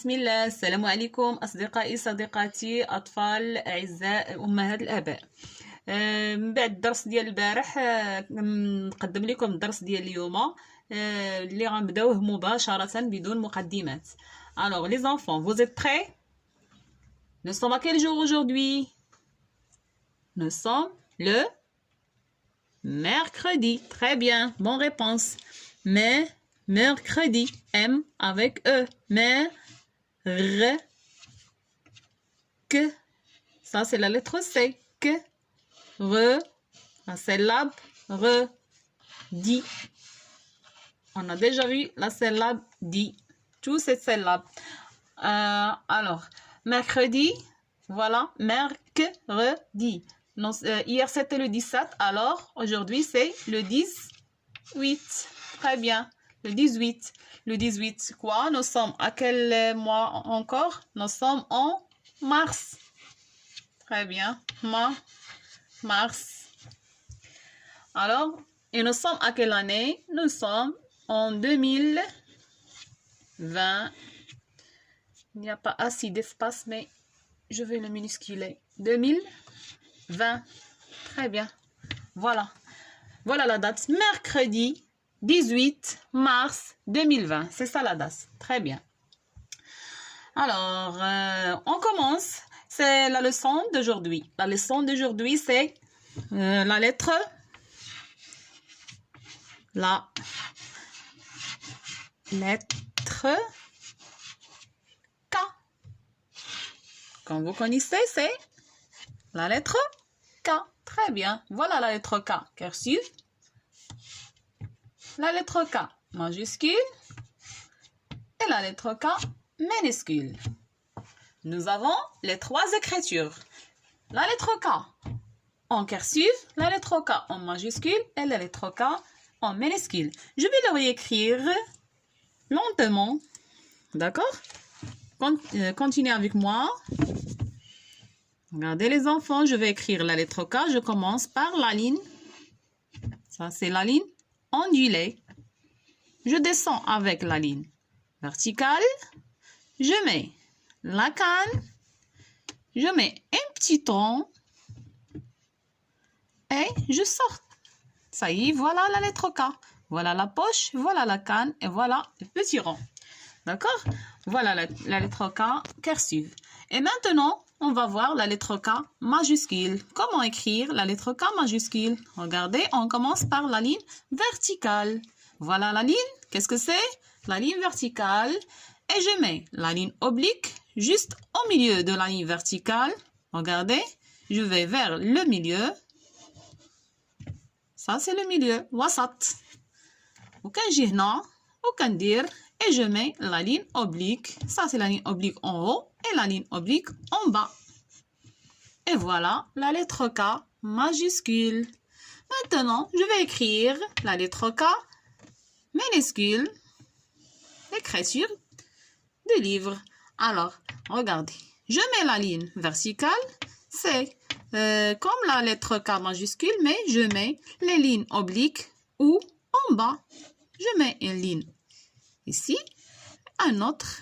بسم الله. السلام عليكم أصدقائي صديقاتي أطفال أعزاء أمهات الآباء. من بعد الدرس ديال البارح نقدم لكم الدرس ديال اليوم اللي غنبداوه مباشرة بدون مقدمات. Alors les enfants, vous êtes prêts? Nous sommes à quel jour aujourd'hui? Nous sommes le mercredi. Très bien, bonne réponse. Mais mercredi, M avec E. Mais que. Ça c'est la lettre C. Que. La syllabe re. Dit. On a déjà vu la syllabe dit. Tout cette syllabe. Alors, mercredi, voilà, mercredi. Hier c'était le 17, alors aujourd'hui c'est le 18. Très bien, le 18. Le 18, quoi? Nous sommes à quel mois encore? Nous sommes en mars. Très bien, mars. Alors, et nous sommes à quelle année? Nous sommes en 2020. Il n'y a pas assez d'espace, mais je vais le minusculer. 2020. Très bien. Voilà. Voilà la date. Mercredi 18 mars 2020. C'est ça la date. Très bien. Alors, on commence. C'est la leçon d'aujourd'hui. La leçon d'aujourd'hui, c'est la lettre K. Comme vous connaissez, c'est la lettre K. Très bien. Voilà la lettre K. Cursive. La lettre K majuscule et la lettre K minuscule. Nous avons les trois écritures. La lettre K en cursive, la lettre K en majuscule et la lettre K en minuscule. Je vais le réécrire lentement. D'accord? Continuez avec moi. Regardez les enfants, je vais écrire la lettre K. Je commence par la ligne. Ça, c'est la ligne ondulée. Je descends avec la ligne verticale. Je mets la canne. Je mets un petit tronc. Et je sors. Ça y est, voilà la lettre K. Voilà la poche, voilà la canne et voilà le petit rond. D'accord? Voilà la lettre K cursive. Et maintenant, on va voir la lettre K majuscule. Comment écrire la lettre K majuscule? Regardez, on commence par la ligne verticale. Voilà la ligne. Qu'est-ce que c'est? La ligne verticale. Et je mets la ligne oblique juste au milieu de la ligne verticale. Regardez, je vais vers le milieu. Ça, c'est le milieu. Wasat. Aucun gênant, aucun dire. Et je mets la ligne oblique. Ça, c'est la ligne oblique en haut et la ligne oblique en bas. Et voilà la lettre K majuscule. Maintenant, je vais écrire la lettre K minuscule. L'écriture du livre. Alors, regardez. Je mets la ligne verticale. C'est comme la lettre K majuscule, mais je mets les lignes obliques ou en bas. Je mets une ligne ici, un autre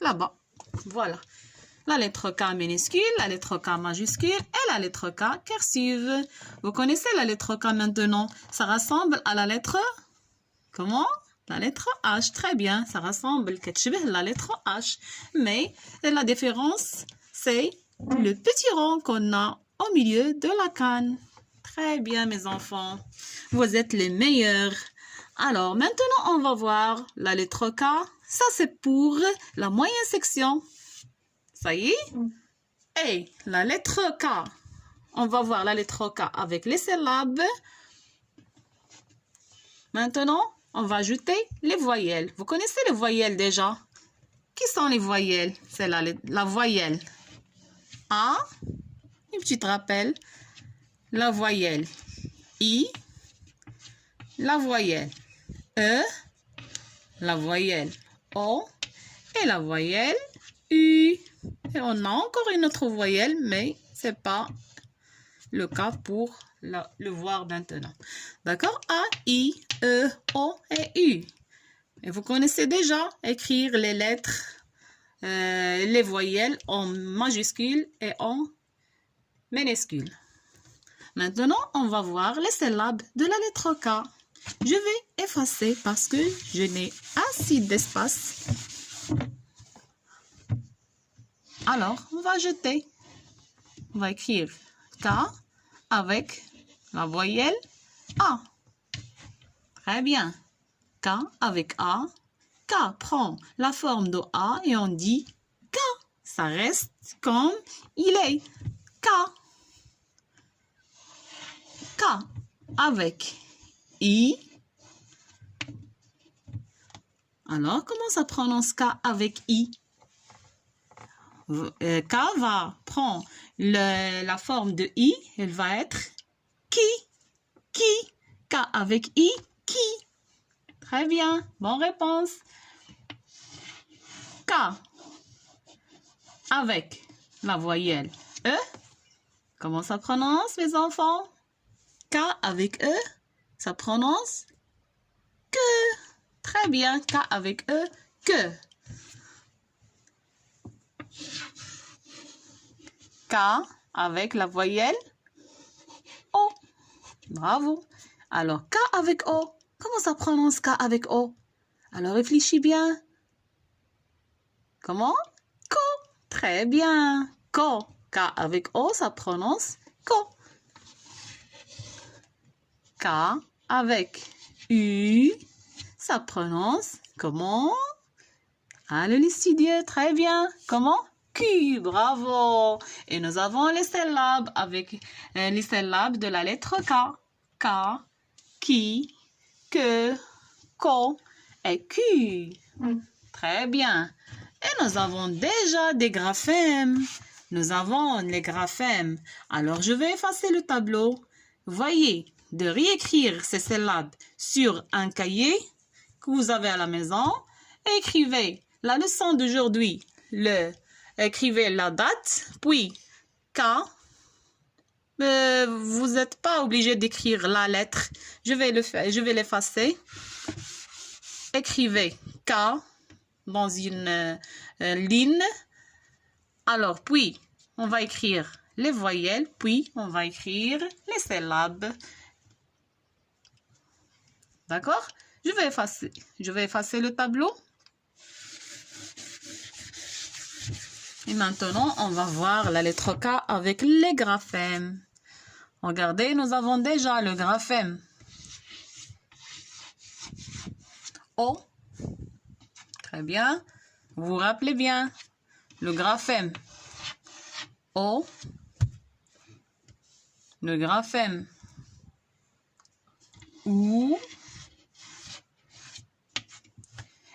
là-bas. Voilà. La lettre K minuscule, la lettre K majuscule et la lettre K cursive. Vous connaissez la lettre K maintenant? Ça ressemble à la lettre... Comment? La lettre H. Très bien. Ça ressemble à la lettre H. Mais la différence, c'est le petit rond qu'on a au milieu de la canne. Très bien, mes enfants. Vous êtes les meilleurs. Alors, maintenant, on va voir la lettre K. Ça, c'est pour la moyenne section. Ça y est? Et la lettre K. On va voir la lettre K avec les syllabes. Maintenant, on va ajouter les voyelles. Vous connaissez les voyelles déjà? Qui sont les voyelles? C'est la voyelle A. Un petit rappel. La voyelle I. La voyelle E. La voyelle O. Et la voyelle U. Et on a encore une autre voyelle, mais ce n'est pas le cas pour le voir maintenant. D'accord? A, I, E, O et U. Et vous connaissez déjà écrire les lettres les voyelles en majuscule et en minuscule. Maintenant, on va voir les syllabes de la lettre K. Je vais effacer parce que je n'ai assez d'espace. Alors, on va jeter. On va écrire K avec la voyelle A. Très bien. K avec A. K prend la forme de A et on dit K. Ça reste comme il est. K. K avec I. Alors, comment ça prononce K avec I? K va prendre la forme de I. Elle va être qui. Qui. K avec I. Qui. Très bien. Bonne réponse. K avec la voyelle E. Comment ça prononce, mes enfants? K avec E, ça prononce que. Très bien. K avec E, que. K avec la voyelle O. Bravo. Alors, K avec O. Comment ça prononce K avec O? Alors, réfléchis bien. Comment? Ko. Très bien. Ko. K avec O, ça prononce ko. K avec U, ça prononce comment? Ah, le studieux, très bien. Comment? Q, bravo. Et nous avons les syllabes avec les syllabes de la lettre K. K, qui, que, ko et Q. Très bien. Et nous avons déjà des graphèmes. Nous avons les graphèmes. Alors, je vais effacer le tableau. Voyez, de réécrire ces syllabes sur un cahier que vous avez à la maison. Écrivez la leçon d'aujourd'hui. Écrivez la date, puis K. Vous n'êtes pas obligé d'écrire la lettre. Je vais l'effacer. Écrivez K dans une ligne. Alors, puis, on va écrire les voyelles, puis on va écrire les syllabes. D'accord? Je vais effacer le tableau. Et maintenant, on va voir la lettre K avec les graphèmes. Regardez, nous avons déjà le graphème O. Très bien. Vous vous rappelez bien. Le graphème O. Le graphème OU.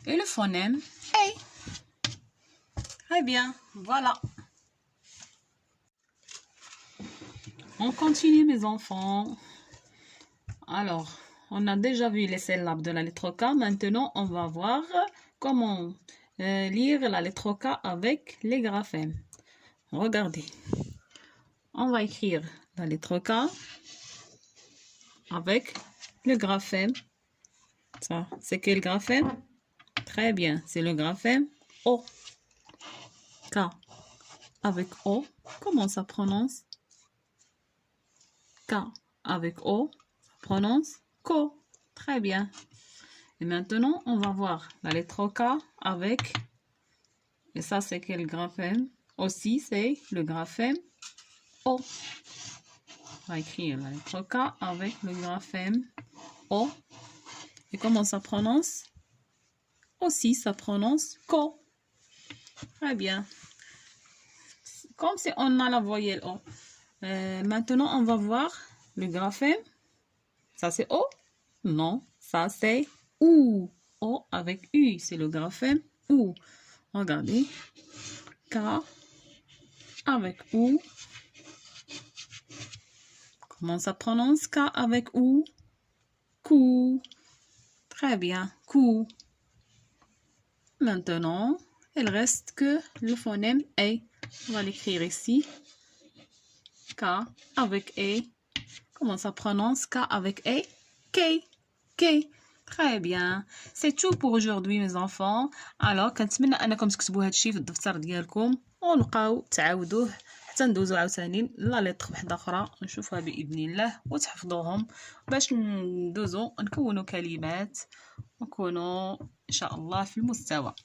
Et le phonème A. Très bien. Voilà. On continue, mes enfants. Alors, on a déjà vu les syllabes de la lettre K. Maintenant, on va voir comment lire la lettre K avec les graphèmes. Regardez. On va écrire la lettre K avec le graphème. Ça, c'est quel graphème? Très bien, c'est le graphème O. K avec O. Comment ça prononce? K avec O, ça prononce ko. Très bien. Et maintenant, on va voir la lettre K avec, et ça c'est quel graphème? Aussi, c'est le graphème O. On va écrire la lettre K avec le graphème O. Et comment ça prononce? Aussi, ça prononce ko. Très bien. Comme si on a la voyelle O. Maintenant, on va voir le graphème. Ça, c'est O? Non, ça, c'est OU. O avec U, c'est le graphème OU. Regardez. K avec OU. Comment ça prononce K avec OU? Kou. Très bien, kou. Maintenant, il reste que le phonème A. On va l'écrire ici. K avec A. Comment ça prononce K avec A? K. K. Très bien. C'est tout pour aujourd'hui mes enfants. Alors كنتمنى انكم تكتبوا هادشي في الدفتر ديالكم ونبقاو تعاودوه حتى ندوزو عاوتاني لا لتر وحده اخرى نشوفها باذن الله وتحفظوهم باش ندوزو نكونوا كلمات ونكونوا ان شاء الله في المستوى.